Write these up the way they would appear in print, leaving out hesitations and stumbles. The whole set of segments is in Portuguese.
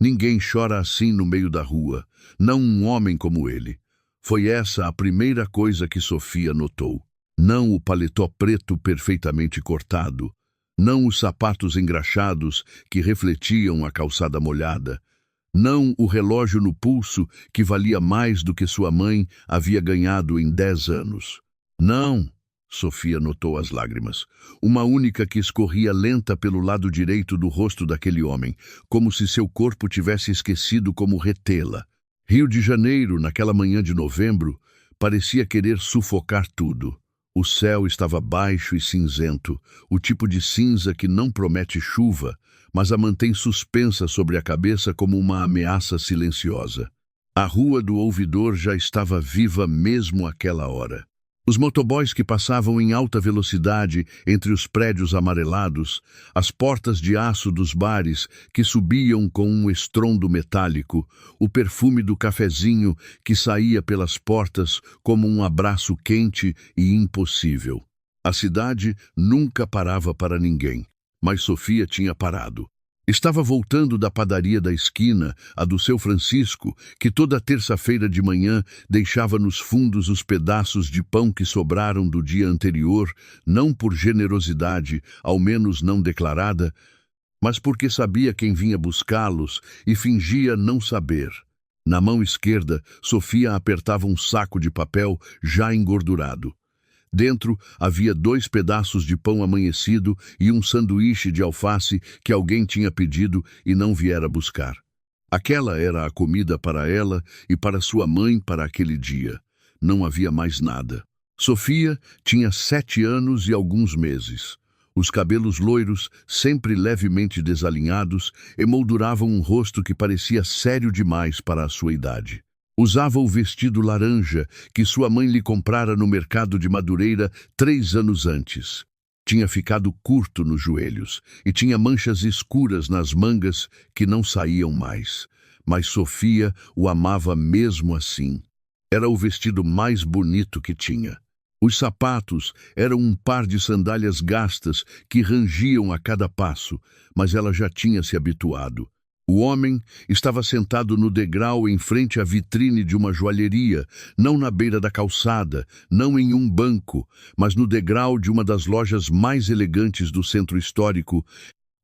Ninguém chora assim no meio da rua, não um homem como ele. Foi essa a primeira coisa que Sofia notou. Não o paletó preto perfeitamente cortado, não os sapatos engraxados que refletiam a calçada molhada, não o relógio no pulso que valia mais do que sua mãe havia ganhado em 10 anos. Não, Sofia notou as lágrimas, uma única que escorria lenta pelo lado direito do rosto daquele homem, como se seu corpo tivesse esquecido como retê-la. Rio de Janeiro, naquela manhã de novembro, parecia querer sufocar tudo. O céu estava baixo e cinzento, o tipo de cinza que não promete chuva, mas a mantém suspensa sobre a cabeça como uma ameaça silenciosa. A Rua do Ouvidor já estava viva mesmo àquela hora. Os motoboys que passavam em alta velocidade entre os prédios amarelados, as portas de aço dos bares que subiam com um estrondo metálico, o perfume do cafezinho que saía pelas portas como um abraço quente e impossível. A cidade nunca parava para ninguém, mas Sofia tinha parado. Estava voltando da padaria da esquina, a do seu Francisco, que toda terça-feira de manhã deixava nos fundos os pedaços de pão que sobraram do dia anterior, não por generosidade, ao menos não declarada, mas porque sabia quem vinha buscá-los e fingia não saber. Na mão esquerda, Sofia apertava um saco de papel já engordurado. Dentro havia 2 pedaços de pão amanhecido e um sanduíche de alface que alguém tinha pedido e não viera buscar. Aquela era a comida para ela e para sua mãe para aquele dia. Não havia mais nada. Sofia tinha 7 anos e alguns meses. Os cabelos loiros, sempre levemente desalinhados, emolduravam um rosto que parecia sério demais para a sua idade. Usava o vestido laranja que sua mãe lhe comprara no mercado de Madureira 3 anos antes. Tinha ficado curto nos joelhos e tinha manchas escuras nas mangas que não saíam mais. Mas Sofia o amava mesmo assim. Era o vestido mais bonito que tinha. Os sapatos eram um par de sandálias gastas que rangiam a cada passo, mas ela já tinha se habituado. O homem estava sentado no degrau em frente à vitrine de uma joalheria, não na beira da calçada, não em um banco, mas no degrau de uma das lojas mais elegantes do centro histórico,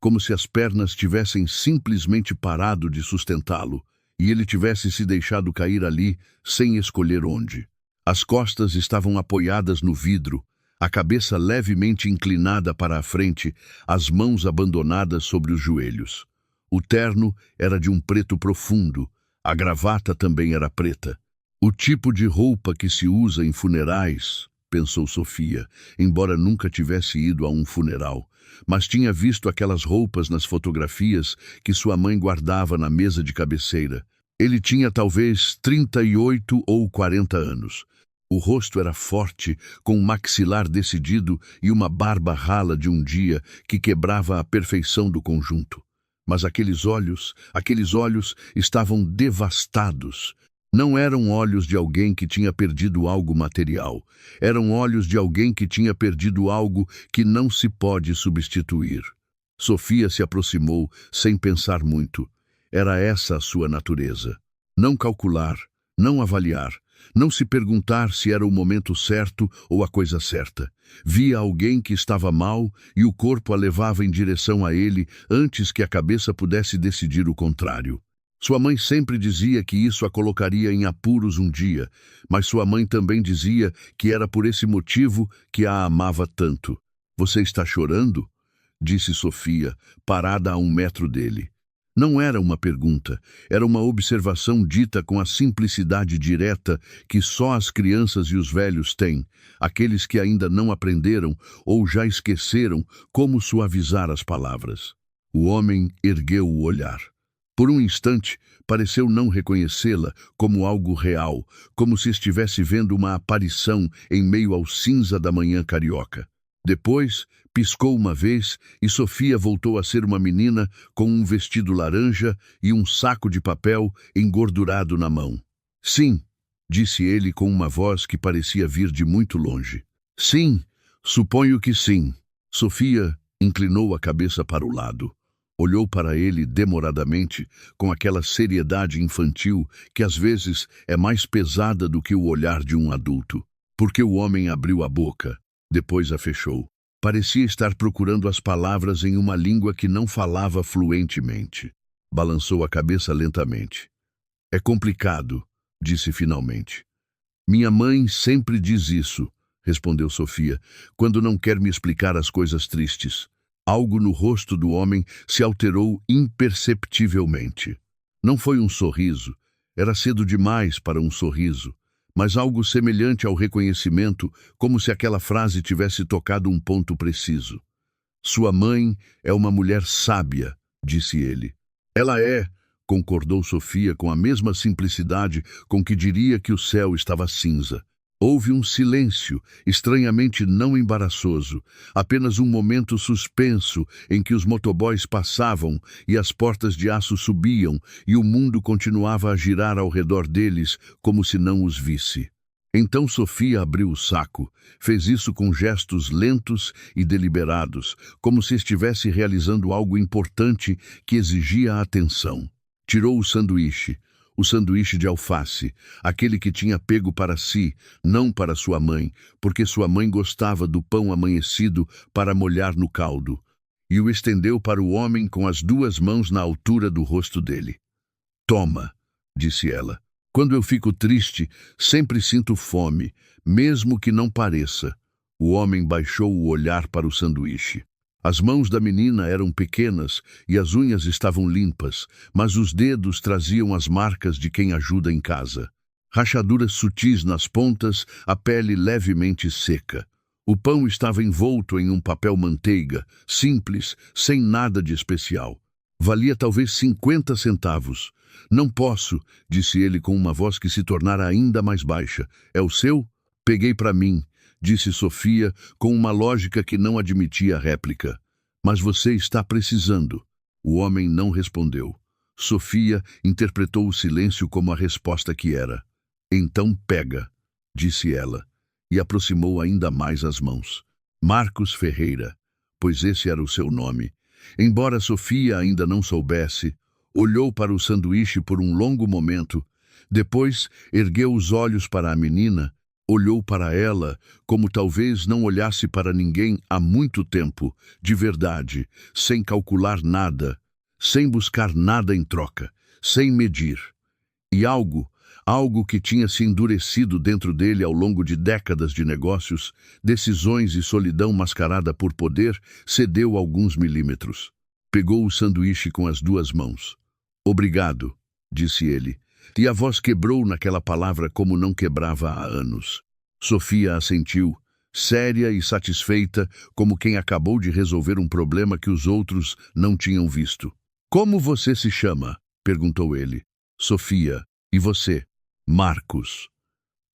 como se as pernas tivessem simplesmente parado de sustentá-lo, e ele tivesse se deixado cair ali sem escolher onde. As costas estavam apoiadas no vidro, a cabeça levemente inclinada para a frente, as mãos abandonadas sobre os joelhos. O terno era de um preto profundo, a gravata também era preta. O tipo de roupa que se usa em funerais, pensou Sofia, embora nunca tivesse ido a um funeral, mas tinha visto aquelas roupas nas fotografias que sua mãe guardava na mesa de cabeceira. Ele tinha talvez 38 ou 40 anos. O rosto era forte, com um maxilar decidido e uma barba rala de um dia que quebrava a perfeição do conjunto. Mas aqueles olhos estavam devastados. Não eram olhos de alguém que tinha perdido algo material. Eram olhos de alguém que tinha perdido algo que não se pode substituir. Sofia se aproximou, sem pensar muito. Era essa a sua natureza. Não calcular, não avaliar, não se perguntar se era o momento certo ou a coisa certa. Via alguém que estava mal e o corpo a levava em direção a ele antes que a cabeça pudesse decidir o contrário. Sua mãe sempre dizia que isso a colocaria em apuros um dia, mas sua mãe também dizia que era por esse motivo que a amava tanto. "Você está chorando?" disse Sofia, parada a 1 metro dele. Não era uma pergunta, era uma observação dita com a simplicidade direta que só as crianças e os velhos têm, aqueles que ainda não aprenderam ou já esqueceram como suavizar as palavras. O homem ergueu o olhar. Por um instante, pareceu não reconhecê-la como algo real, como se estivesse vendo uma aparição em meio ao cinza da manhã carioca. Depois, piscou uma vez e Sofia voltou a ser uma menina com um vestido laranja e um saco de papel engordurado na mão. "Sim", disse ele com uma voz que parecia vir de muito longe. "Sim, suponho que sim." Sofia inclinou a cabeça para o lado. Olhou para ele demoradamente, com aquela seriedade infantil que às vezes é mais pesada do que o olhar de um adulto. Porque o homem abriu a boca, depois a fechou. Parecia estar procurando as palavras em uma língua que não falava fluentemente. Balançou a cabeça lentamente. É complicado, disse finalmente. Minha mãe sempre diz isso, respondeu Sofia, quando não quer me explicar as coisas tristes. Algo no rosto do homem se alterou imperceptivelmente. Não foi um sorriso, era cedo demais para um sorriso, mas algo semelhante ao reconhecimento, como se aquela frase tivesse tocado um ponto preciso. Sua mãe é uma mulher sábia, disse ele. Ela é, concordou Sofia com a mesma simplicidade com que diria que o céu estava cinza. Houve um silêncio, estranhamente não embaraçoso, apenas um momento suspenso em que os motoboys passavam e as portas de aço subiam e o mundo continuava a girar ao redor deles como se não os visse. Então Sofia abriu o saco, fez isso com gestos lentos e deliberados, como se estivesse realizando algo importante que exigia atenção. Tirou o sanduíche de alface, aquele que tinha pego para si, não para sua mãe, porque sua mãe gostava do pão amanhecido para molhar no caldo, e o estendeu para o homem com as duas mãos na altura do rosto dele. Toma, disse ela. Quando eu fico triste, sempre sinto fome, mesmo que não pareça. O homem baixou o olhar para o sanduíche. As mãos da menina eram pequenas e as unhas estavam limpas, mas os dedos traziam as marcas de quem ajuda em casa. Rachaduras sutis nas pontas, a pele levemente seca. O pão estava envolto em um papel manteiga, simples, sem nada de especial. Valia talvez 50 centavos. Não posso, disse ele com uma voz que se tornara ainda mais baixa. É o seu? Peguei para mim, disse Sofia com uma lógica que não admitia réplica. Mas você está precisando. O homem não respondeu. Sofia interpretou o silêncio como a resposta que era. Então pega, disse ela, e aproximou ainda mais as mãos. Marcos Ferreira, pois esse era o seu nome. Embora Sofia ainda não soubesse, olhou para o sanduíche por um longo momento, depois ergueu os olhos para a menina, olhou para ela como talvez não olhasse para ninguém há muito tempo, de verdade, sem calcular nada, sem buscar nada em troca, sem medir. E algo que tinha se endurecido dentro dele ao longo de décadas de negócios, decisões e solidão mascarada por poder, cedeu alguns milímetros. Pegou o sanduíche com as duas mãos. Obrigado, disse ele, e a voz quebrou naquela palavra como não quebrava há anos. Sofia assentiu, séria e satisfeita, como quem acabou de resolver um problema que os outros não tinham visto. Como você se chama? Perguntou ele. Sofia. E você? Marcos.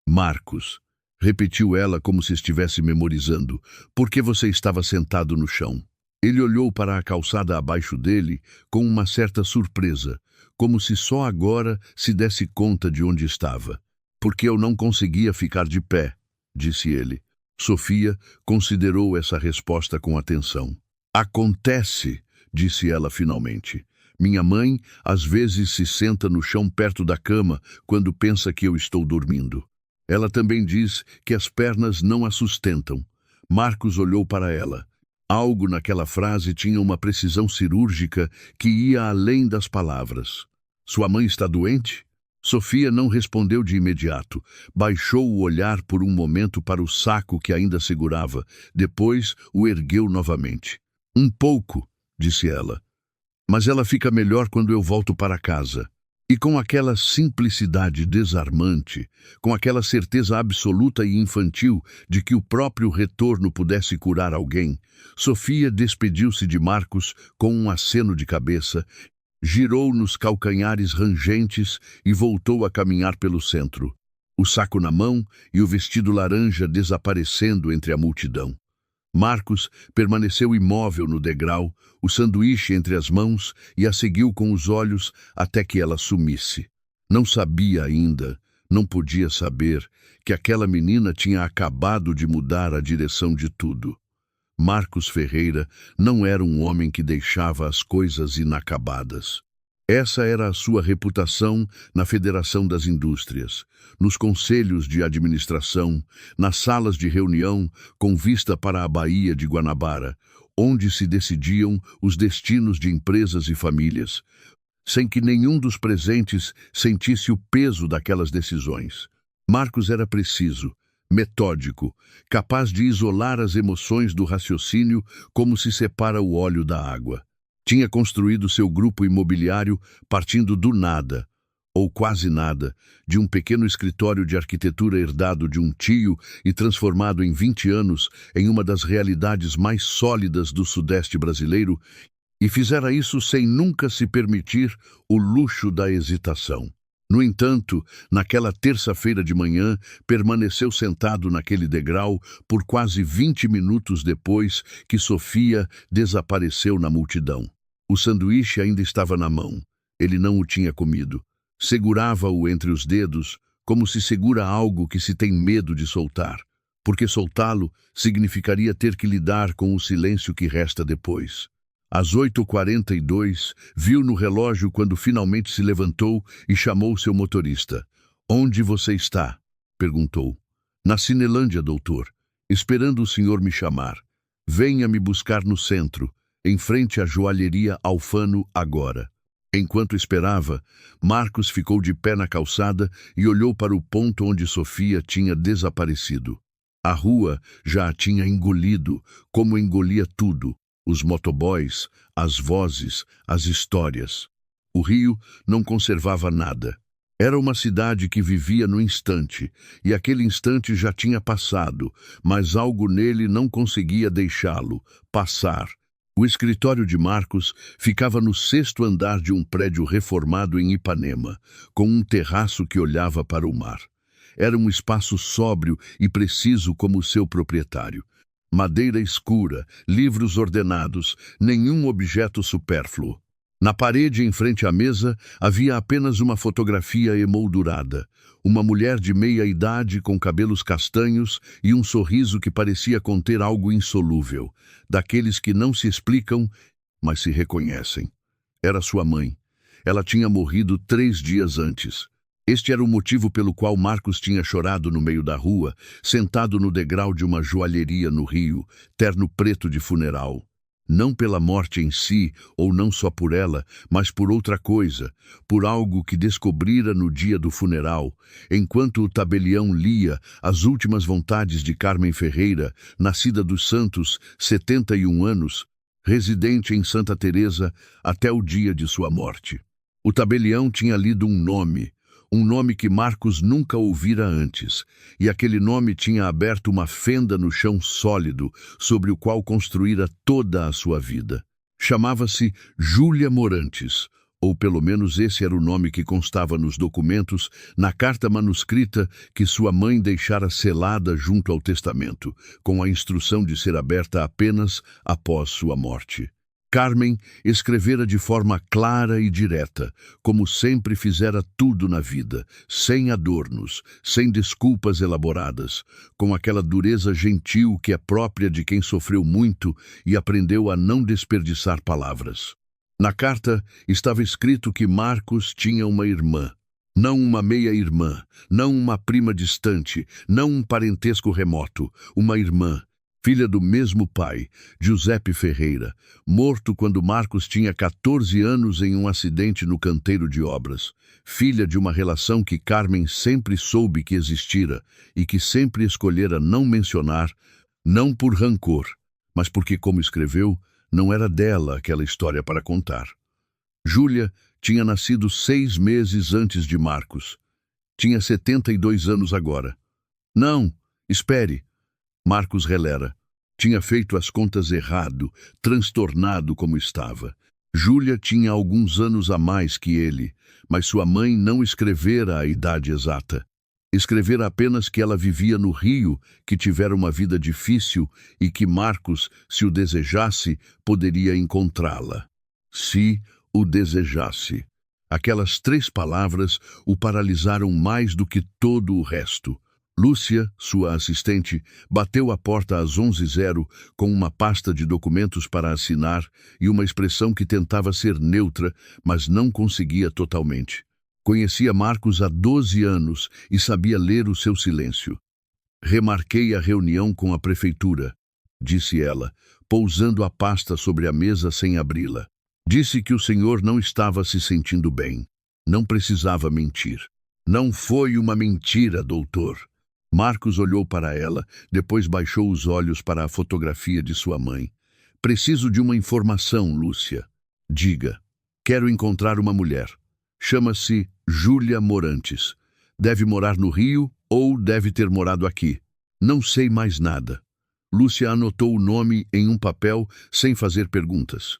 Marcos, repetiu ela como se estivesse memorizando. Por que você estava sentado no chão? Ele olhou para a calçada abaixo dele com uma certa surpresa, como se só agora se desse conta de onde estava. Porque eu não conseguia ficar de pé, disse ele. Sofia considerou essa resposta com atenção. Acontece, disse ela finalmente. Minha mãe às vezes se senta no chão perto da cama quando pensa que eu estou dormindo. Ela também diz que as pernas não a sustentam. Marcos olhou para ela. Algo naquela frase tinha uma precisão cirúrgica que ia além das palavras. Sua mãe está doente? Sofia não respondeu de imediato. Baixou o olhar por um momento para o saco que ainda segurava. Depois o ergueu novamente. Um pouco, disse ela. Mas ela fica melhor quando eu volto para casa. E com aquela simplicidade desarmante, com aquela certeza absoluta e infantil de que o próprio retorno pudesse curar alguém, Sofia despediu-se de Marcos com um aceno de cabeça, girou nos calcanhares rangentes e voltou a caminhar pelo centro, o saco na mão e o vestido laranja desaparecendo entre a multidão. Marcos permaneceu imóvel no degrau, o sanduíche entre as mãos, e a seguiu com os olhos até que ela sumisse. Não sabia ainda, não podia saber, que aquela menina tinha acabado de mudar a direção de tudo. Marcos Ferreira não era um homem que deixava as coisas inacabadas. Essa era a sua reputação na Federação das Indústrias, nos conselhos de administração, nas salas de reunião com vista para a Baía de Guanabara, onde se decidiam os destinos de empresas e famílias, sem que nenhum dos presentes sentisse o peso daquelas decisões. Marcos era preciso, metódico, capaz de isolar as emoções do raciocínio como se separa o óleo da água. Tinha construído seu grupo imobiliário partindo do nada, ou quase nada, de um pequeno escritório de arquitetura herdado de um tio e transformado em 20 anos em uma das realidades mais sólidas do Sudeste brasileiro, e fizera isso sem nunca se permitir o luxo da hesitação. No entanto, naquela terça-feira de manhã, permaneceu sentado naquele degrau por quase 20 minutos depois que Sofia desapareceu na multidão. O sanduíche ainda estava na mão. Ele não o tinha comido. Segurava-o entre os dedos, como se segura algo que se tem medo de soltar, porque soltá-lo significaria ter que lidar com o silêncio que resta depois. Às 8h42, viu no relógio quando finalmente se levantou e chamou seu motorista. "Onde você está?" perguntou. "Na Cinelândia, doutor, esperando o senhor me chamar. Venha me buscar no centro, em frente à joalheria Alfano agora." Enquanto esperava, Marcos ficou de pé na calçada e olhou para o ponto onde Sofia tinha desaparecido. A rua já a tinha engolido, como engolia tudo. Os motoboys, as vozes, as histórias. O Rio não conservava nada. Era uma cidade que vivia no instante, e aquele instante já tinha passado, mas algo nele não conseguia deixá-lo passar. O escritório de Marcos ficava no 6º andar de um prédio reformado em Ipanema, com um terraço que olhava para o mar. Era um espaço sóbrio e preciso como o seu proprietário. Madeira escura, livros ordenados, nenhum objeto supérfluo. Na parede em frente à mesa havia apenas uma fotografia emoldurada, uma mulher de meia idade com cabelos castanhos e um sorriso que parecia conter algo insolúvel, daqueles que não se explicam, mas se reconhecem. Era sua mãe. Ela tinha morrido 3 dias antes. Este era o motivo pelo qual Marcos tinha chorado no meio da rua, sentado no degrau de uma joalheria no Rio, terno preto de funeral. Não pela morte em si, ou não só por ela, mas por outra coisa, por algo que descobrira no dia do funeral, enquanto o tabelião lia As Últimas Vontades de Carmen Ferreira, nascida dos Santos, 71 anos, residente em Santa Teresa até o dia de sua morte. O tabelião tinha lido um nome que Marcos nunca ouvira antes, e aquele nome tinha aberto uma fenda no chão sólido sobre o qual construíra toda a sua vida. Chamava-se Júlia Morantes, ou pelo menos esse era o nome que constava nos documentos, na carta manuscrita que sua mãe deixara selada junto ao testamento, com a instrução de ser aberta apenas após sua morte. Carmen escrevera de forma clara e direta, como sempre fizera tudo na vida, sem adornos, sem desculpas elaboradas, com aquela dureza gentil que é própria de quem sofreu muito e aprendeu a não desperdiçar palavras. Na carta estava escrito que Marcos tinha uma irmã, não uma meia-irmã, não uma prima distante, não um parentesco remoto, uma irmã, filha do mesmo pai, Giuseppe Ferreira, morto quando Marcos tinha 14 anos em um acidente no canteiro de obras, filha de uma relação que Carmen sempre soube que existira e que sempre escolhera não mencionar, não por rancor, mas porque, como escreveu, não era dela aquela história para contar. Júlia tinha nascido 6 meses antes de Marcos. Tinha 72 anos agora. Não, espere. Marcos relera. Tinha feito as contas errado, transtornado como estava. Júlia tinha alguns anos a mais que ele, mas sua mãe não escrevera a idade exata. Escrevera apenas que ela vivia no Rio, que tivera uma vida difícil e que Marcos, se o desejasse, poderia encontrá-la. Se o desejasse. Aquelas 3 palavras o paralisaram mais do que todo o resto. Lúcia, sua assistente, bateu à porta às 11h com uma pasta de documentos para assinar e uma expressão que tentava ser neutra, mas não conseguia totalmente. Conhecia Marcos há 12 anos e sabia ler o seu silêncio. Remarquei a reunião com a prefeitura, disse ela, pousando a pasta sobre a mesa sem abri-la. Disse que o senhor não estava se sentindo bem. Não precisava mentir. Não foi uma mentira, doutor. Marcos olhou para ela, depois baixou os olhos para a fotografia de sua mãe. Preciso de uma informação, Lúcia. Diga. Quero encontrar uma mulher. Chama-se Júlia Morantes. Deve morar no Rio ou deve ter morado aqui. Não sei mais nada. Lúcia anotou o nome em um papel sem fazer perguntas.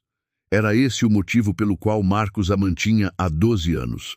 Era esse o motivo pelo qual Marcos a mantinha há 12 anos.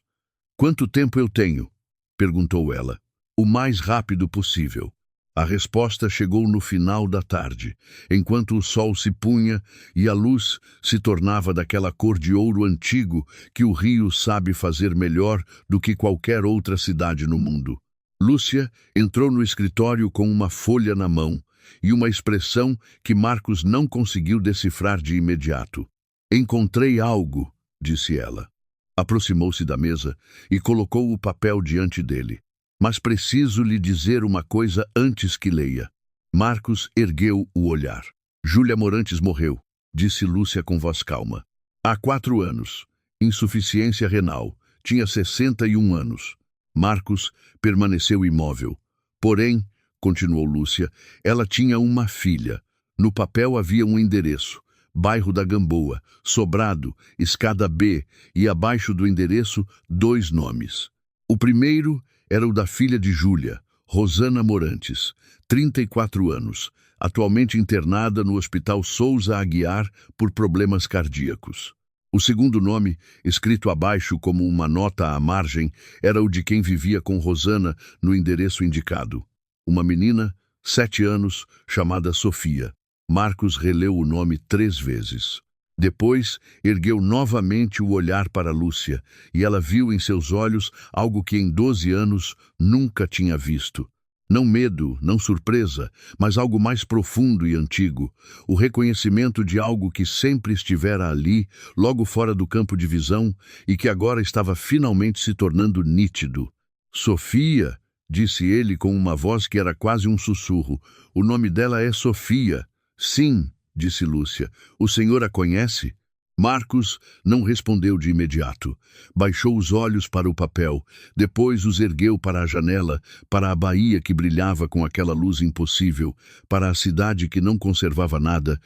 Quanto tempo eu tenho? Perguntou ela. O mais rápido possível. A resposta chegou no final da tarde, enquanto o sol se punha e a luz se tornava daquela cor de ouro antigo que o Rio sabe fazer melhor do que qualquer outra cidade no mundo. Lúcia entrou no escritório com uma folha na mão e uma expressão que Marcos não conseguiu decifrar de imediato. Encontrei algo, disse ela. Aproximou-se da mesa e colocou o papel diante dele. Mas preciso lhe dizer uma coisa antes que leia. Marcos ergueu o olhar. Júlia Morantes morreu, disse Lúcia com voz calma. Há 4 anos. Insuficiência renal. Tinha 61 anos. Marcos permaneceu imóvel. Porém, continuou Lúcia, ela tinha uma filha. No papel havia um endereço. Bairro da Gamboa, Sobrado, escada B, e abaixo do endereço 2 nomes. O primeiro era o da filha de Júlia, Rosana Morantes, 34 anos, atualmente internada no Hospital Souza Aguiar por problemas cardíacos. O segundo nome, escrito abaixo como uma nota à margem, era o de quem vivia com Rosana no endereço indicado. Uma menina, 7 anos, chamada Sofia. Marcos releu o nome 3 vezes. Depois, ergueu novamente o olhar para Lúcia, e ela viu em seus olhos algo que em 12 anos nunca tinha visto. Não medo, não surpresa, mas algo mais profundo e antigo. O reconhecimento de algo que sempre estivera ali, logo fora do campo de visão, e que agora estava finalmente se tornando nítido. Sofia, disse ele com uma voz que era quase um sussurro. O nome dela é Sofia. Sim, disse Lúcia. O senhor a conhece? Marcos não respondeu de imediato. Baixou os olhos para o papel, depois os ergueu para a janela, para a baía que brilhava com aquela luz impossível, para a cidade que não conservava nada,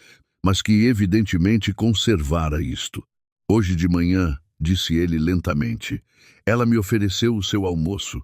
mas que evidentemente conservara isto. Hoje de manhã, disse ele lentamente, ela me ofereceu o seu almoço.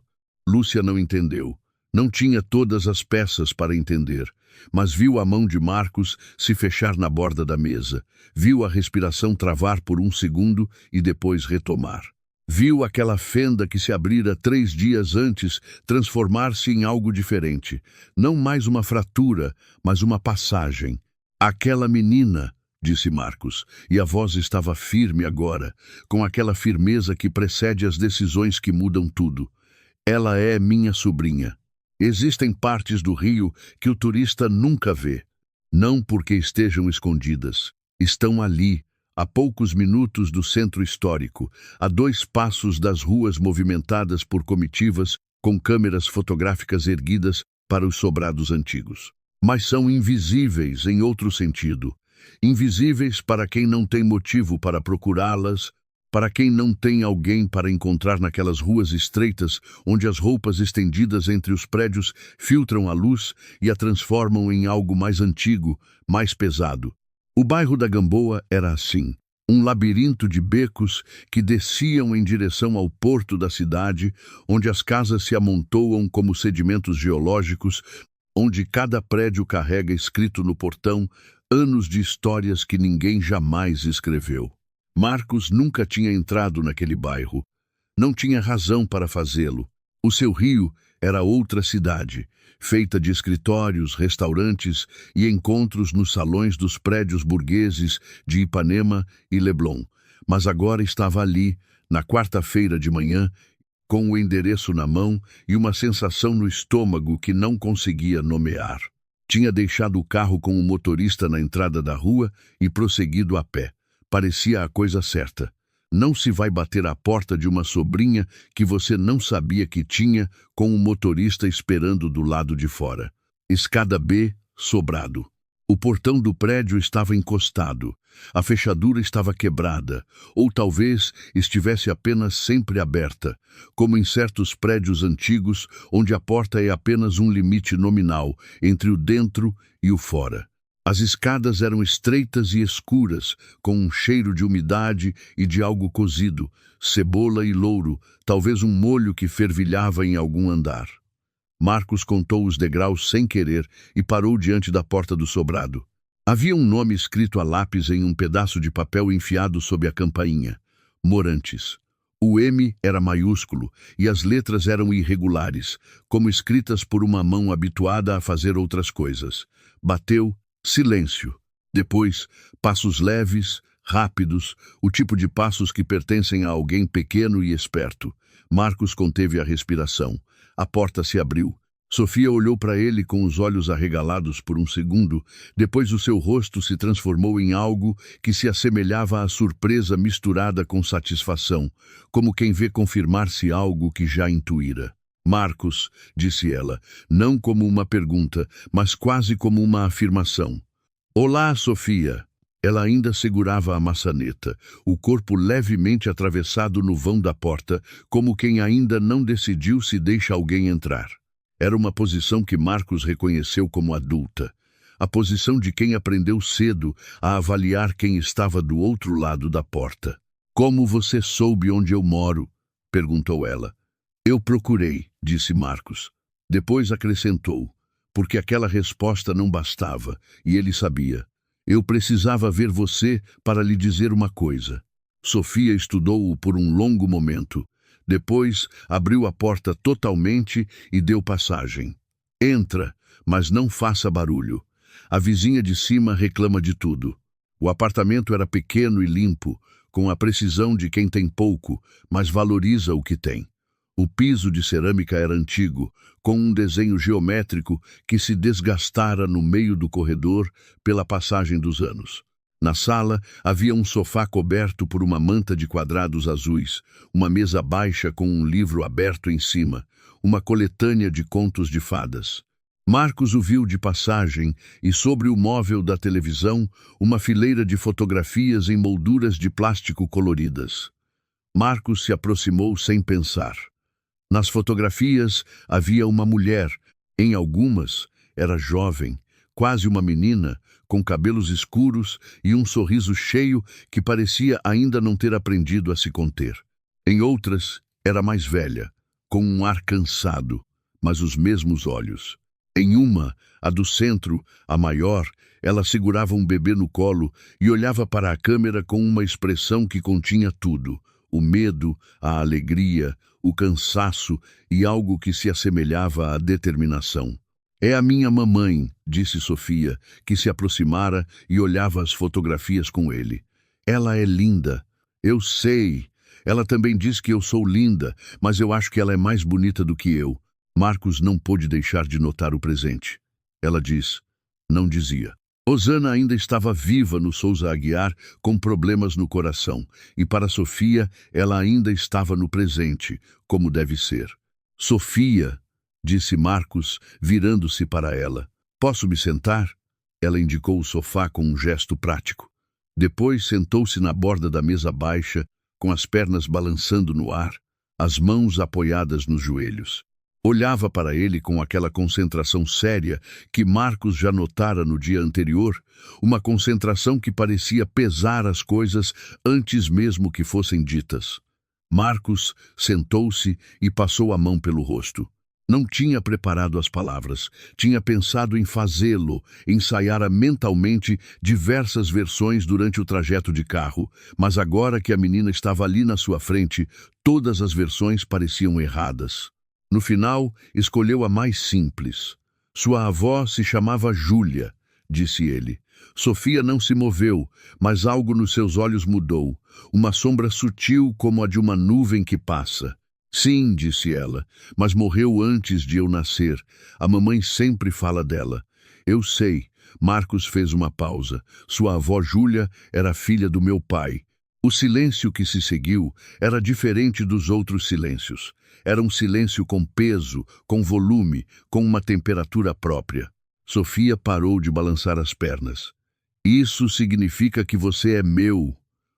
Lúcia não entendeu. Não tinha todas as peças para entender, mas viu a mão de Marcos se fechar na borda da mesa, viu a respiração travar por um segundo e depois retomar. Viu aquela fenda que se abrira 3 dias antes transformar-se em algo diferente, não mais uma fratura, mas uma passagem. Aquela menina, disse Marcos, e a voz estava firme agora, com aquela firmeza que precede as decisões que mudam tudo. Ela é minha sobrinha. Existem partes do Rio que o turista nunca vê. Não porque estejam escondidas. Estão ali, a poucos minutos do centro histórico, a 2 passos das ruas movimentadas por comitivas com câmeras fotográficas erguidas para os sobrados antigos. Mas são invisíveis em outro sentido. Invisíveis para quem não tem motivo para procurá-las, para quem não tem alguém para encontrar naquelas ruas estreitas onde as roupas estendidas entre os prédios filtram a luz e a transformam em algo mais antigo, mais pesado. O bairro da Gamboa era assim, um labirinto de becos que desciam em direção ao porto da cidade, onde as casas se amontoam como sedimentos geológicos, onde cada prédio carrega escrito no portão anos de histórias que ninguém jamais escreveu. Marcos nunca tinha entrado naquele bairro. Não tinha razão para fazê-lo. O seu Rio era outra cidade, feita de escritórios, restaurantes e encontros nos salões dos prédios burgueses de Ipanema e Leblon. Mas agora estava ali, na quarta-feira de manhã, com o endereço na mão e uma sensação no estômago que não conseguia nomear. Tinha deixado o carro com o motorista na entrada da rua e prosseguido a pé. Parecia a coisa certa. Não se vai bater à porta de uma sobrinha que você não sabia que tinha, com o motorista esperando do lado de fora. Escada B, sobrado. O portão do prédio estava encostado. A fechadura estava quebrada, ou talvez estivesse apenas sempre aberta, como em certos prédios antigos, onde a porta é apenas um limite nominal entre o dentro e o fora. As escadas eram estreitas e escuras, com um cheiro de umidade e de algo cozido, cebola e louro, talvez um molho que fervilhava em algum andar. Marcos contou os degraus sem querer e parou diante da porta do sobrado. Havia um nome escrito a lápis em um pedaço de papel enfiado sob a campainha. Morantes. O M era maiúsculo e as letras eram irregulares, como escritas por uma mão habituada a fazer outras coisas. Bateu, silêncio. Depois, passos leves, rápidos, o tipo de passos que pertencem a alguém pequeno e esperto. Marcos conteve a respiração. A porta se abriu. Sofia olhou para ele com os olhos arregalados por um segundo, depois o seu rosto se transformou em algo que se assemelhava à surpresa misturada com satisfação, como quem vê confirmar-se algo que já intuíra. Marcos, disse ela, não como uma pergunta, mas quase como uma afirmação. Olá, Sofia. Ela ainda segurava a maçaneta, o corpo levemente atravessado no vão da porta, como quem ainda não decidiu se deixa alguém entrar. Era uma posição que Marcos reconheceu como adulta. A posição de quem aprendeu cedo a avaliar quem estava do outro lado da porta. Como você soube onde eu moro? Perguntou ela. Eu procurei, disse Marcos. Depois acrescentou, porque aquela resposta não bastava, e ele sabia. Eu precisava ver você para lhe dizer uma coisa. Sofia estudou-o por um longo momento. Depois, abriu a porta totalmente e deu passagem. Entra, mas não faça barulho. A vizinha de cima reclama de tudo. O apartamento era pequeno e limpo, com a precisão de quem tem pouco, mas valoriza o que tem. O piso de cerâmica era antigo, com um desenho geométrico que se desgastara no meio do corredor pela passagem dos anos. Na sala, havia um sofá coberto por uma manta de quadrados azuis, uma mesa baixa com um livro aberto em cima, uma coletânea de contos de fadas. Marcos o viu de passagem e, sobre o móvel da televisão, uma fileira de fotografias em molduras de plástico coloridas. Marcos se aproximou sem pensar. Nas fotografias havia uma mulher. Em algumas, era jovem, quase uma menina, com cabelos escuros e um sorriso cheio que parecia ainda não ter aprendido a se conter. Em outras, era mais velha, com um ar cansado, mas os mesmos olhos. Em uma, a do centro, a maior, ela segurava um bebê no colo e olhava para a câmera com uma expressão que continha tudo: o medo, a alegria, o cansaço e algo que se assemelhava à determinação. É a minha mamãe, disse Sofia, que se aproximara e olhava as fotografias com ele. Ela é linda. Eu sei. Ela também diz que eu sou linda, mas eu acho que ela é mais bonita do que eu. Marcos não pôde deixar de notar o presente. Ela diz, não dizia. Rosana ainda estava viva no Souza Aguiar, com problemas no coração, e para Sofia ela ainda estava no presente, como deve ser. Sofia, disse Marcos, virando-se para ela. Posso me sentar? Ela indicou o sofá com um gesto prático. Depois sentou-se na borda da mesa baixa, com as pernas balançando no ar, as mãos apoiadas nos joelhos. Olhava para ele com aquela concentração séria que Marcos já notara no dia anterior, uma concentração que parecia pesar as coisas antes mesmo que fossem ditas. Marcos sentou-se e passou a mão pelo rosto. Não tinha preparado as palavras, tinha pensado em fazê-lo, ensaiara mentalmente diversas versões durante o trajeto de carro, mas agora que a menina estava ali na sua frente, todas as versões pareciam erradas. No final, escolheu a mais simples. Sua avó se chamava Júlia, disse ele. Sofia não se moveu, mas algo nos seus olhos mudou, uma sombra sutil como a de uma nuvem que passa. Sim, disse ela, mas morreu antes de eu nascer. A mamãe sempre fala dela. Eu sei. Marcos fez uma pausa. Sua avó Júlia era filha do meu pai. O silêncio que se seguiu era diferente dos outros silêncios. Era um silêncio com peso, com volume, com uma temperatura própria. Sofia parou de balançar as pernas. Isso significa que você é meu,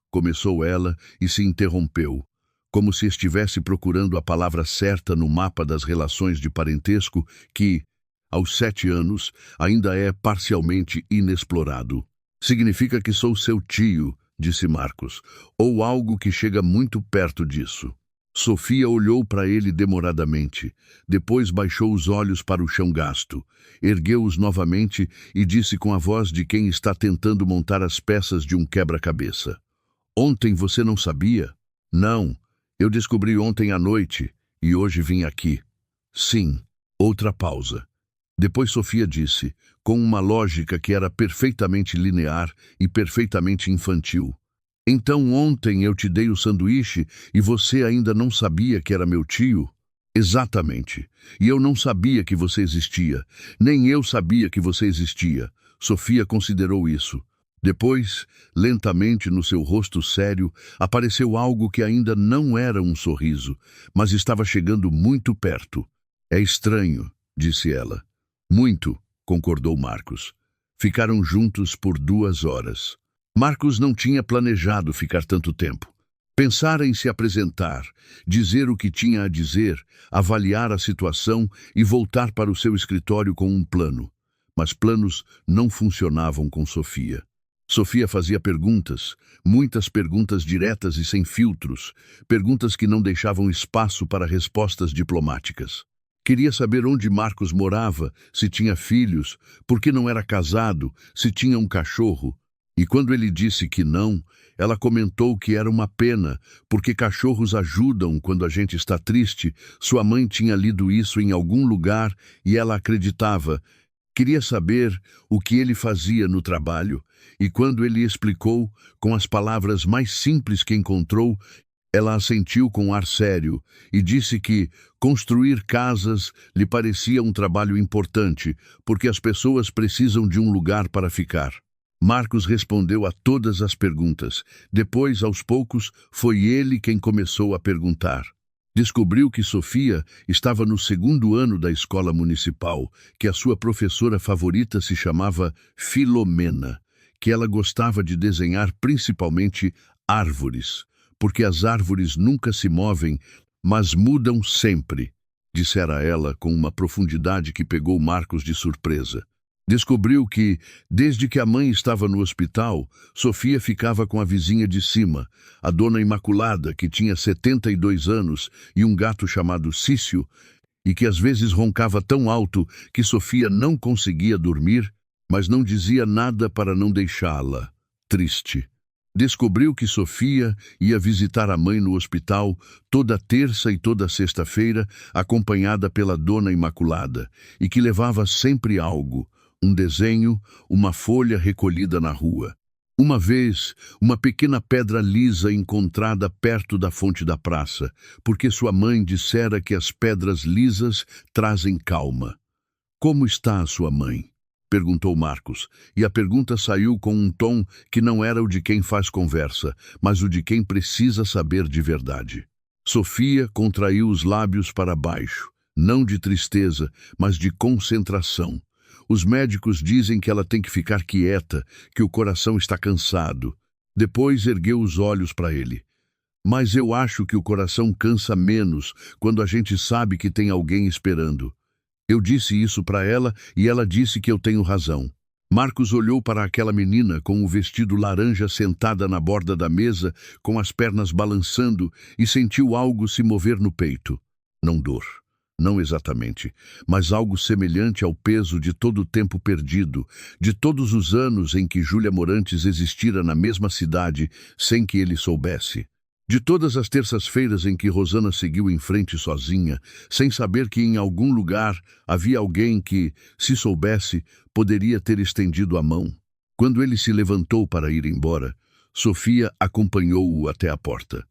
começou ela e se interrompeu, como se estivesse procurando a palavra certa no mapa das relações de parentesco que, aos 7 anos, ainda é parcialmente inexplorado. Significa que sou seu tio, disse Marcos, ou algo que chega muito perto disso. Sofia olhou para ele demoradamente, depois baixou os olhos para o chão gasto, ergueu-os novamente e disse com a voz de quem está tentando montar as peças de um quebra-cabeça. Ontem você não sabia? Não, eu descobri ontem à noite e hoje vim aqui. Sim. Outra pausa. Depois Sofia disse, com uma lógica que era perfeitamente linear e perfeitamente infantil. Então ontem eu te dei o sanduíche e você ainda não sabia que era meu tio? Exatamente. E eu não sabia que você existia. Nem eu sabia que você existia. Sofia considerou isso. Depois, lentamente no seu rosto sério, apareceu algo que ainda não era um sorriso, mas estava chegando muito perto. É estranho, disse ela. Muito, concordou Marcos. Ficaram juntos por 2 horas. Marcos não tinha planejado ficar tanto tempo. Pensara em se apresentar, dizer o que tinha a dizer, avaliar a situação e voltar para o seu escritório com um plano. Mas planos não funcionavam com Sofia. Sofia fazia perguntas, muitas perguntas diretas e sem filtros, perguntas que não deixavam espaço para respostas diplomáticas. Queria saber onde Marcos morava, se tinha filhos, por que não era casado, se tinha um cachorro. E quando ele disse que não, ela comentou que era uma pena, porque cachorros ajudam quando a gente está triste. Sua mãe tinha lido isso em algum lugar e ela acreditava. Queria saber o que ele fazia no trabalho, e quando ele explicou, com as palavras mais simples que encontrou, ela assentiu com ar sério e disse que construir casas lhe parecia um trabalho importante, porque as pessoas precisam de um lugar para ficar. Marcos respondeu a todas as perguntas. Depois, aos poucos, foi ele quem começou a perguntar. Descobriu que Sofia estava no 2º ano da escola municipal, que a sua professora favorita se chamava Filomena, que ela gostava de desenhar principalmente árvores, porque as árvores nunca se movem, mas mudam sempre, dissera ela com uma profundidade que pegou Marcos de surpresa. Descobriu que, desde que a mãe estava no hospital, Sofia ficava com a vizinha de cima, a Dona Imaculada, que tinha 72 anos e um gato chamado Cício, e que às vezes roncava tão alto que Sofia não conseguia dormir, mas não dizia nada para não deixá-la triste. Descobriu que Sofia ia visitar a mãe no hospital toda terça e toda sexta-feira, acompanhada pela Dona Imaculada, e que levava sempre algo, um desenho, uma folha recolhida na rua. Uma vez, uma pequena pedra lisa encontrada perto da fonte da praça, porque sua mãe dissera que as pedras lisas trazem calma. Como está a sua mãe? Perguntou Marcos, e a pergunta saiu com um tom que não era o de quem faz conversa, mas o de quem precisa saber de verdade. Sofia contraiu os lábios para baixo, não de tristeza, mas de concentração. Os médicos dizem que ela tem que ficar quieta, que o coração está cansado. Depois ergueu os olhos para ele. Mas eu acho que o coração cansa menos quando a gente sabe que tem alguém esperando. Eu disse isso para ela e ela disse que eu tenho razão. Marcos olhou para aquela menina com o vestido laranja sentada na borda da mesa, com as pernas balançando, e sentiu algo se mover no peito. Não dor. Não exatamente, mas algo semelhante ao peso de todo o tempo perdido, de todos os anos em que Júlia Morantes existira na mesma cidade sem que ele soubesse. De todas as terças-feiras em que Rosana seguiu em frente sozinha, sem saber que em algum lugar havia alguém que, se soubesse, poderia ter estendido a mão. Quando ele se levantou para ir embora, Sofia acompanhou-o até a porta.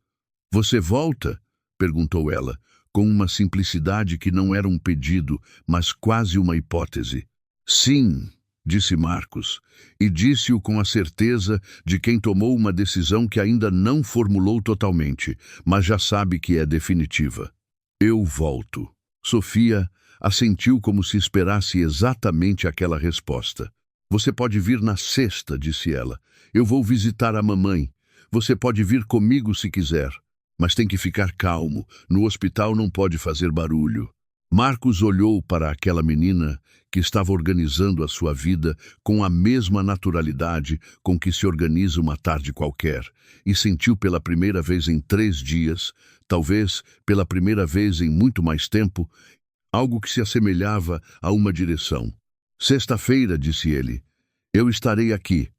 "Você volta?" perguntou ela, com uma simplicidade que não era um pedido, mas quase uma hipótese. Sim, disse Marcos, e disse-o com a certeza de quem tomou uma decisão que ainda não formulou totalmente, mas já sabe que é definitiva. Eu volto. Sofia assentiu como se esperasse exatamente aquela resposta. Você pode vir na sexta, disse ela. Eu vou visitar a mamãe. Você pode vir comigo se quiser. Mas tem que ficar calmo. No hospital não pode fazer barulho. Marcos olhou para aquela menina que estava organizando a sua vida com a mesma naturalidade com que se organiza uma tarde qualquer, e sentiu pela primeira vez em 3 dias, talvez pela primeira vez em muito mais tempo, algo que se assemelhava a uma direção. Sexta-feira, disse ele. Eu estarei aqui.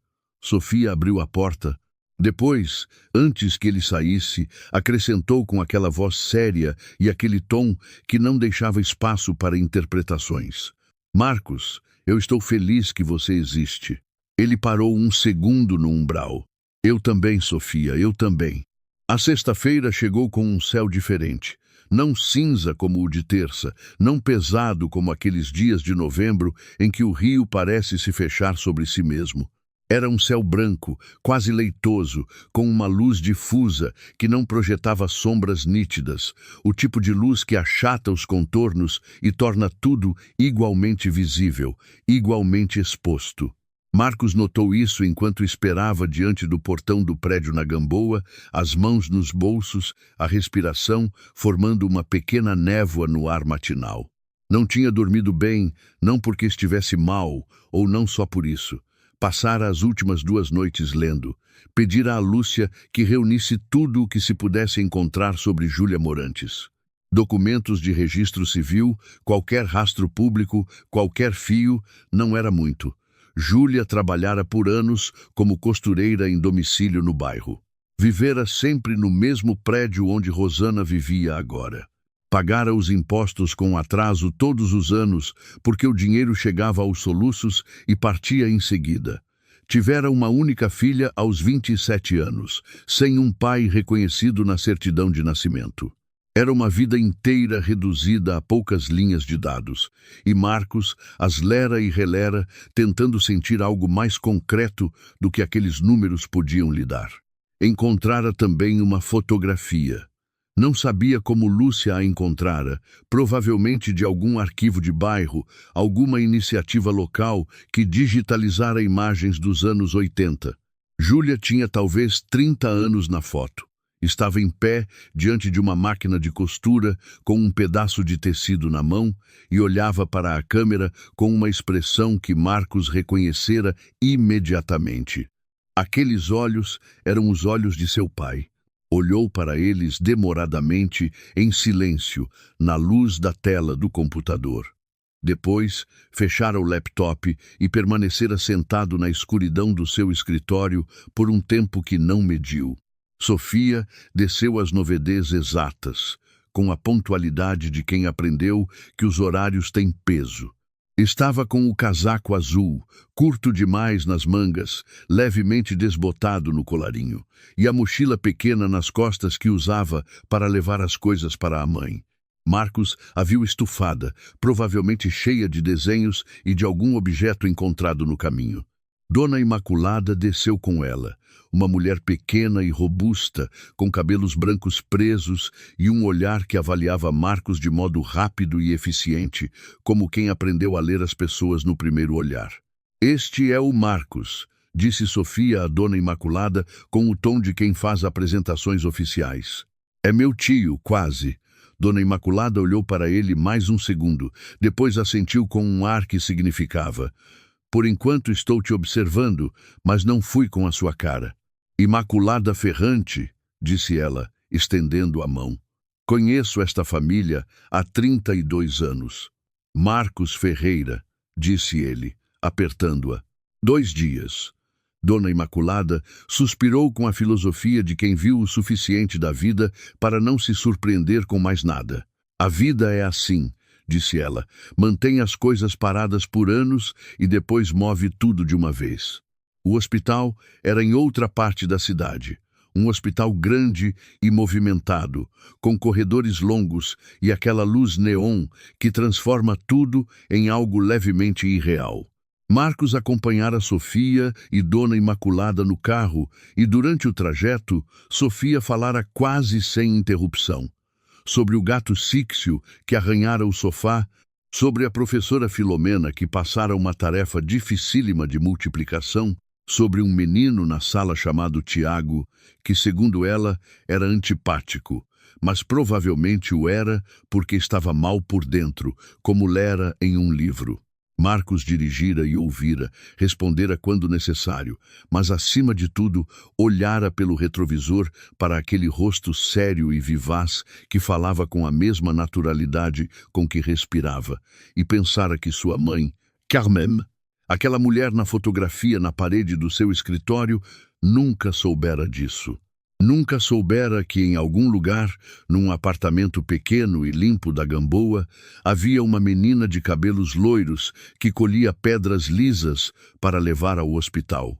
Sofia abriu a porta. Depois, antes que ele saísse, acrescentou com aquela voz séria e aquele tom que não deixava espaço para interpretações. Marcos, eu estou feliz que você existe. Ele parou um segundo no umbral. Eu também, Sofia, eu também. A sexta-feira chegou com um céu diferente. Não cinza como o de terça, não pesado como aqueles dias de novembro em que o rio parece se fechar sobre si mesmo. Era um céu branco, quase leitoso, com uma luz difusa que não projetava sombras nítidas, o tipo de luz que achata os contornos e torna tudo igualmente visível, igualmente exposto. Marcos notou isso enquanto esperava diante do portão do prédio na Gamboa, as mãos nos bolsos, a respiração formando uma pequena névoa no ar matinal. Não tinha dormido bem, não porque estivesse mal, ou não só por isso. Passara as últimas 2 noites lendo. Pedira a Lúcia que reunisse tudo o que se pudesse encontrar sobre Júlia Morantes. Documentos de registro civil, qualquer rastro público, qualquer fio, não era muito. Júlia trabalhara por anos como costureira em domicílio no bairro. Vivera sempre no mesmo prédio onde Rosana vivia agora. Pagara os impostos com atraso todos os anos, porque o dinheiro chegava aos soluços e partia em seguida. Tivera uma única filha aos 27 anos, sem um pai reconhecido na certidão de nascimento. Era uma vida inteira reduzida a poucas linhas de dados, e Marcos as lera e relera, tentando sentir algo mais concreto do que aqueles números podiam lhe dar. Encontrara também uma fotografia. Não sabia como Lúcia a encontrara, provavelmente de algum arquivo de bairro, alguma iniciativa local que digitalizara imagens dos anos 80. Júlia tinha talvez 30 anos na foto. Estava em pé, diante de uma máquina de costura, com um pedaço de tecido na mão, e olhava para a câmera com uma expressão que Marcos reconhecera imediatamente. Aqueles olhos eram os olhos de seu pai. Olhou para eles demoradamente, em silêncio, na luz da tela do computador. Depois, fechara o laptop e permanecera sentado na escuridão do seu escritório por um tempo que não mediu. Sofia desceu as 9h exatas, com a pontualidade de quem aprendeu que os horários têm peso. Estava com o casaco azul, curto demais nas mangas, levemente desbotado no colarinho, e a mochila pequena nas costas que usava para levar as coisas para a mãe. Marcos a viu estufada, provavelmente cheia de desenhos e de algum objeto encontrado no caminho. Dona Imaculada desceu com ela, uma mulher pequena e robusta, com cabelos brancos presos e um olhar que avaliava Marcos de modo rápido e eficiente, como quem aprendeu a ler as pessoas no primeiro olhar. Este é o Marcos, disse Sofia à Dona Imaculada com o tom de quem faz apresentações oficiais. É meu tio, quase. Dona Imaculada olhou para ele mais um segundo, depois assentiu com um ar que significava: por enquanto estou te observando, mas não fui com a sua cara. Imaculada Ferrante, disse ela, estendendo a mão. Conheço esta família há 32 anos. Marcos Ferreira, disse ele, apertando-a. 2 dias. Dona Imaculada suspirou com a filosofia de quem viu o suficiente da vida para não se surpreender com mais nada. A vida é assim, disse ela, mantém as coisas paradas por anos e depois move tudo de uma vez. O hospital era em outra parte da cidade, Um hospital grande e movimentado, com corredores longos e aquela luz neon que transforma tudo em algo levemente irreal. Marcos acompanhara Sofia e Dona Imaculada no carro, e durante o trajeto, Sofia falara quase sem interrupção. Sobre o gato Síxio, que arranhara o sofá, sobre a professora Filomena, que passara uma tarefa dificílima de multiplicação, sobre um menino na sala chamado Tiago, que, segundo ela, era antipático, mas provavelmente o era porque estava mal por dentro, como lera em um livro. Marcos dirigira e ouvira, respondera quando necessário, mas, acima de tudo, olhara pelo retrovisor para aquele rosto sério e vivaz que falava com a mesma naturalidade com que respirava, e pensara que sua mãe, Carmen, aquela mulher na fotografia na parede do seu escritório, nunca soubera disso. Nunca soubera que em algum lugar, num apartamento pequeno e limpo da Gamboa, havia uma menina de cabelos loiros que colhia pedras lisas para levar ao hospital.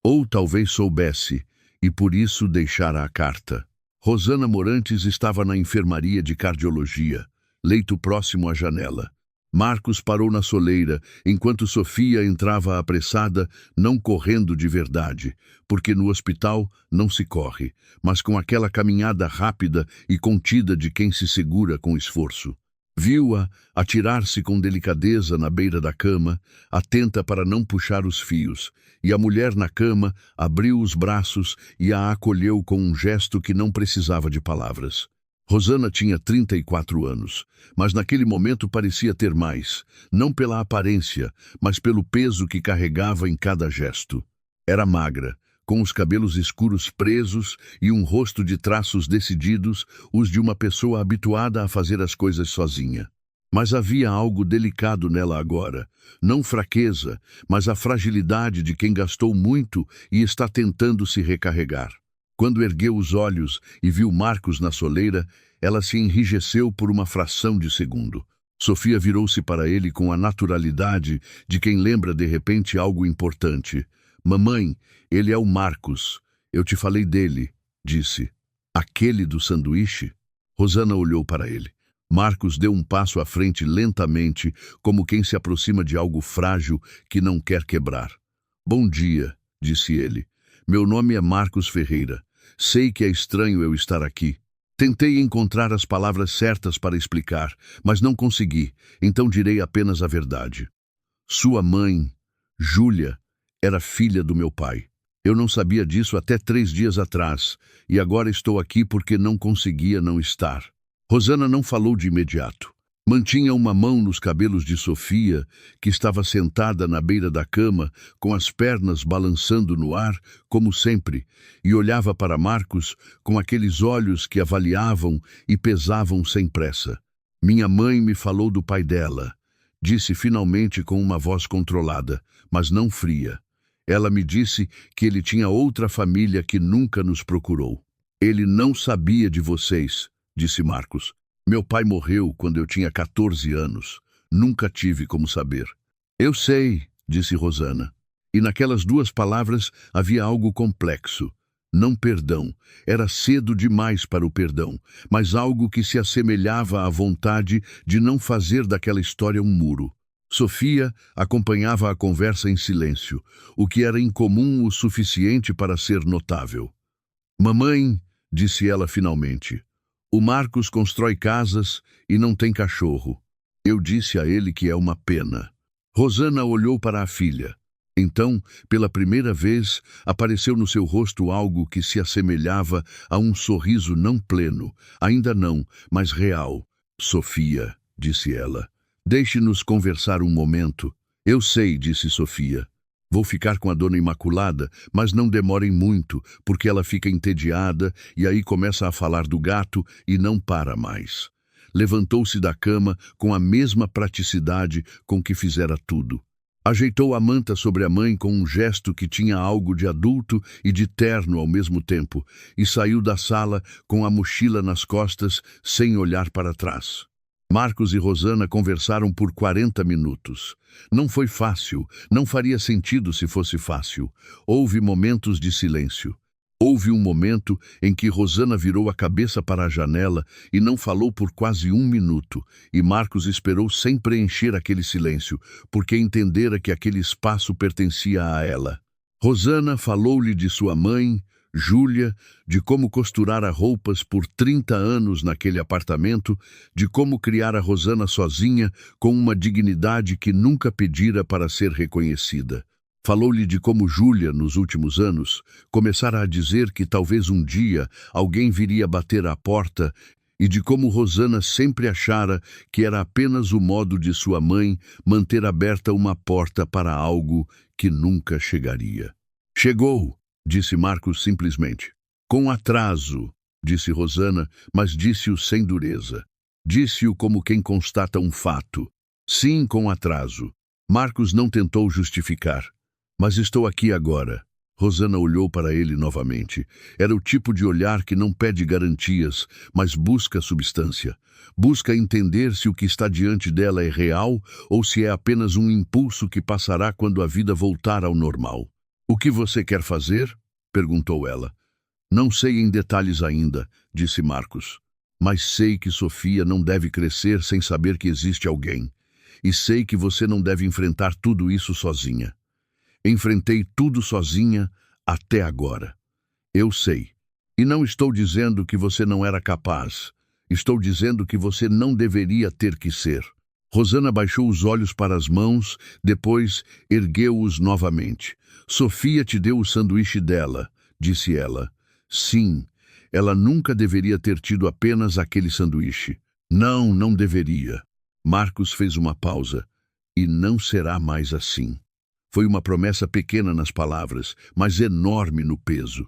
Ou talvez soubesse, e por isso deixara a carta. Rosana Morantes estava na enfermaria de cardiologia, leito próximo à janela. Marcos parou na soleira, enquanto Sofia entrava apressada, não correndo de verdade, porque no hospital não se corre, mas com aquela caminhada rápida e contida de quem se segura com esforço. Viu-a atirar-se com delicadeza na beira da cama, atenta para não puxar os fios, e a mulher na cama abriu os braços e a acolheu com um gesto que não precisava de palavras. Rosana tinha 34 anos, mas naquele momento parecia ter mais, não pela aparência, mas pelo peso que carregava em cada gesto. Era magra, com os cabelos escuros presos e um rosto de traços decididos, os de uma pessoa habituada a fazer as coisas sozinha. Mas havia algo delicado nela agora, não fraqueza, mas a fragilidade de quem gastou muito e está tentando se recarregar. Quando ergueu os olhos e viu Marcos na soleira, ela se enrijeceu por uma fração de segundo. Sofia virou-se para ele com a naturalidade de quem lembra de repente algo importante. "Mamãe, ele é o Marcos. Eu te falei dele", disse. "Aquele do sanduíche?" Rosana olhou para ele. Marcos deu um passo à frente lentamente, como quem se aproxima de algo frágil que não quer quebrar. "Bom dia", disse ele. "Meu nome é Marcos Ferreira. Sei que é estranho eu estar aqui. Tentei encontrar as palavras certas para explicar, mas não consegui, então direi apenas a verdade. Sua mãe, Júlia, era filha do meu pai. Eu não sabia disso até 3 dias atrás, e agora estou aqui porque não conseguia não estar." Rosana não falou de imediato. Mantinha uma mão nos cabelos de Sofia, que estava sentada na beira da cama, com as pernas balançando no ar, como sempre, e olhava para Marcos com aqueles olhos que avaliavam e pesavam sem pressa. "Minha mãe me falou do pai dela", disse finalmente com uma voz controlada, mas não fria. "Ela me disse que ele tinha outra família que nunca nos procurou." "Ele não sabia de vocês", disse Marcos. "Meu pai morreu quando eu tinha 14 anos. Nunca tive como saber." "Eu sei", disse Rosana. E naquelas 2 palavras havia algo complexo. Não perdão, era cedo demais para o perdão, mas algo que se assemelhava à vontade de não fazer daquela história um muro. Sofia acompanhava a conversa em silêncio, o que era incomum o suficiente para ser notável. "Mamãe", disse ela finalmente, "o Marcos constrói casas e não tem cachorro. Eu disse a ele que é uma pena." Rosana olhou para a filha. Então, pela primeira vez, apareceu no seu rosto algo que se assemelhava a um sorriso não pleno, ainda não, mas real. "Sofia", disse ela, "deixe-nos conversar um momento." "Eu sei", disse Sofia. "Vou ficar com a Dona Imaculada, mas não demorem muito, porque ela fica entediada e aí começa a falar do gato e não para mais." Levantou-se da cama com a mesma praticidade com que fizera tudo. Ajeitou a manta sobre a mãe com um gesto que tinha algo de adulto e de terno ao mesmo tempo, e saiu da sala com a mochila nas costas, sem olhar para trás. Marcos e Rosana conversaram por 40 minutos. Não foi fácil, não faria sentido se fosse fácil. Houve momentos de silêncio. Houve um momento em que Rosana virou a cabeça para a janela e não falou por quase 1 minuto, e Marcos esperou sem preencher aquele silêncio, porque entendera que aquele espaço pertencia a ela. Rosana falou-lhe de sua mãe, Júlia, de como costurara roupas por 30 anos naquele apartamento, de como criara Rosana sozinha, com uma dignidade que nunca pedira para ser reconhecida. Falou-lhe de como Júlia, nos últimos anos, começara a dizer que talvez um dia alguém viria bater à porta, e de como Rosana sempre achara que era apenas o modo de sua mãe manter aberta uma porta para algo que nunca chegaria. Chegou, disse Marcos simplesmente. Com atraso, disse Rosana, mas disse-o sem dureza. Disse-o como quem constata um fato. Sim, com atraso. Marcos não tentou justificar. Mas estou aqui agora. Rosana olhou para ele novamente. Era o tipo de olhar que não pede garantias, mas busca substância. Busca entender se o que está diante dela é real ou se é apenas um impulso que passará quando a vida voltar ao normal. O que você quer fazer? Perguntou ela. Não sei em detalhes ainda, disse Marcos. Mas sei que Sofia não deve crescer sem saber que existe alguém. E sei que você não deve enfrentar tudo isso sozinha. Enfrentei tudo sozinha até agora. Eu sei. E não estou dizendo que você não era capaz. Estou dizendo que você não deveria ter que ser. Rosana baixou os olhos para as mãos, depois ergueu-os novamente. Sofia te deu o sanduíche dela, disse ela. Sim, ela nunca deveria ter tido apenas aquele sanduíche. Não, não deveria. Marcos fez uma pausa. E não será mais assim. Foi uma promessa pequena nas palavras, mas enorme no peso.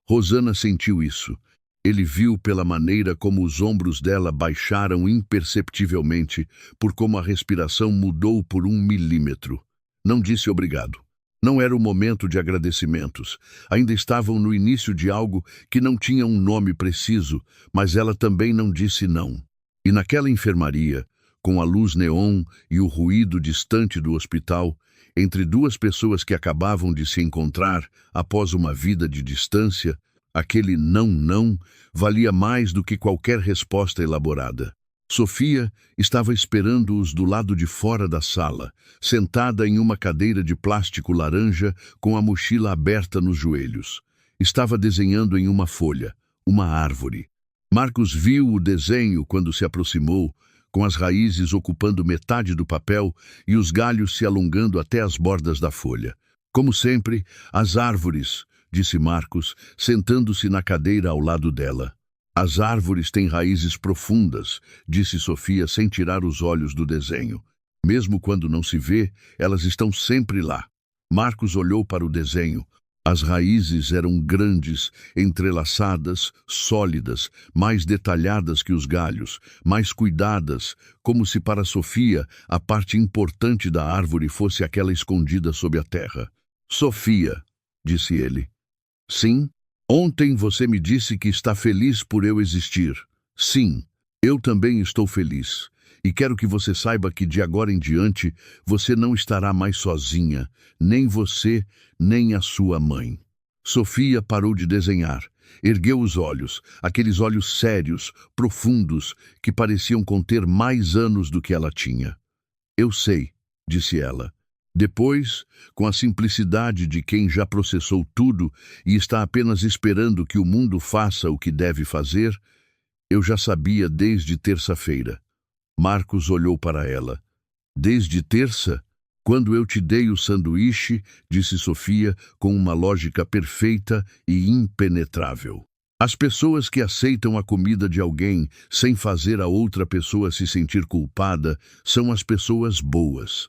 Rosana sentiu isso. Ele viu pela maneira como os ombros dela baixaram imperceptivelmente, por como a respiração mudou por 1 milímetro. Não disse obrigado. Não era o momento de agradecimentos. Ainda estavam no início de algo que não tinha um nome preciso, mas ela também não disse não. E naquela enfermaria, com a luz neon e o ruído distante do hospital, entre duas pessoas que acabavam de se encontrar após uma vida de distância, aquele não valia mais do que qualquer resposta elaborada. Sofia estava esperando-os do lado de fora da sala, sentada em uma cadeira de plástico laranja com a mochila aberta nos joelhos. Estava desenhando em uma folha, uma árvore. Marcos viu o desenho quando se aproximou, com as raízes ocupando metade do papel e os galhos se alongando até as bordas da folha. Como sempre, as árvores, disse Marcos, sentando-se na cadeira ao lado dela. As árvores têm raízes profundas, disse Sofia sem tirar os olhos do desenho. Mesmo quando não se vê, elas estão sempre lá. Marcos olhou para o desenho. As raízes eram grandes, entrelaçadas, sólidas, mais detalhadas que os galhos, mais cuidadas, como se para Sofia a parte importante da árvore fosse aquela escondida sob a terra. Sofia, disse ele. Sim, ontem você me disse que está feliz por eu existir. Sim, eu também estou feliz. E quero que você saiba que de agora em diante você não estará mais sozinha, nem você, nem a sua mãe. Sofia parou de desenhar. Ergueu os olhos, aqueles olhos sérios, profundos, que pareciam conter mais anos do que ela tinha. Eu sei, disse ela. Depois, com a simplicidade de quem já processou tudo e está apenas esperando que o mundo faça o que deve fazer, eu já sabia desde terça-feira. Marcos olhou para ela. Desde terça? Quando eu te dei o sanduíche, disse Sofia com uma lógica perfeita e impenetrável. As pessoas que aceitam a comida de alguém sem fazer a outra pessoa se sentir culpada são as pessoas boas.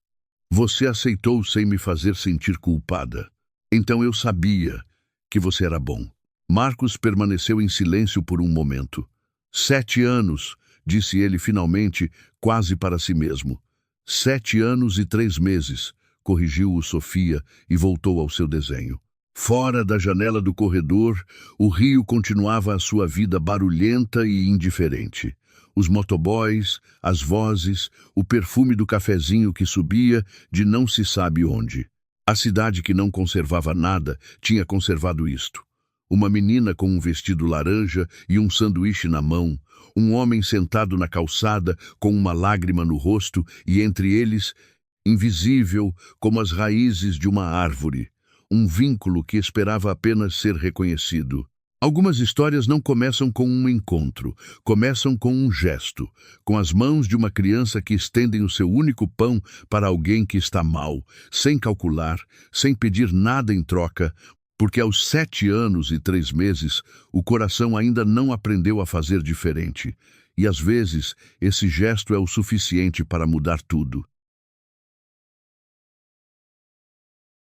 Você aceitou sem me fazer sentir culpada. Então eu sabia que você era bom. Marcos permaneceu em silêncio por um momento. 7 anos, disse ele finalmente, quase para si mesmo. 7 anos e 3 meses, corrigiu-o Sofia e voltou ao seu desenho. Fora da janela do corredor, o rio continuava a sua vida barulhenta e indiferente. Os motoboys, as vozes, o perfume do cafezinho que subia de não se sabe onde. A cidade que não conservava nada tinha conservado isto. Uma menina com um vestido laranja e um sanduíche na mão, um homem sentado na calçada com uma lágrima no rosto e entre eles, invisível como as raízes de uma árvore, um vínculo que esperava apenas ser reconhecido. Algumas histórias não começam com um encontro, começam com um gesto, com as mãos de uma criança que estendem o seu único pão para alguém que está mal, sem calcular, sem pedir nada em troca, porque aos 7 anos e 3 meses o coração ainda não aprendeu a fazer diferente. E às vezes esse gesto é o suficiente para mudar tudo.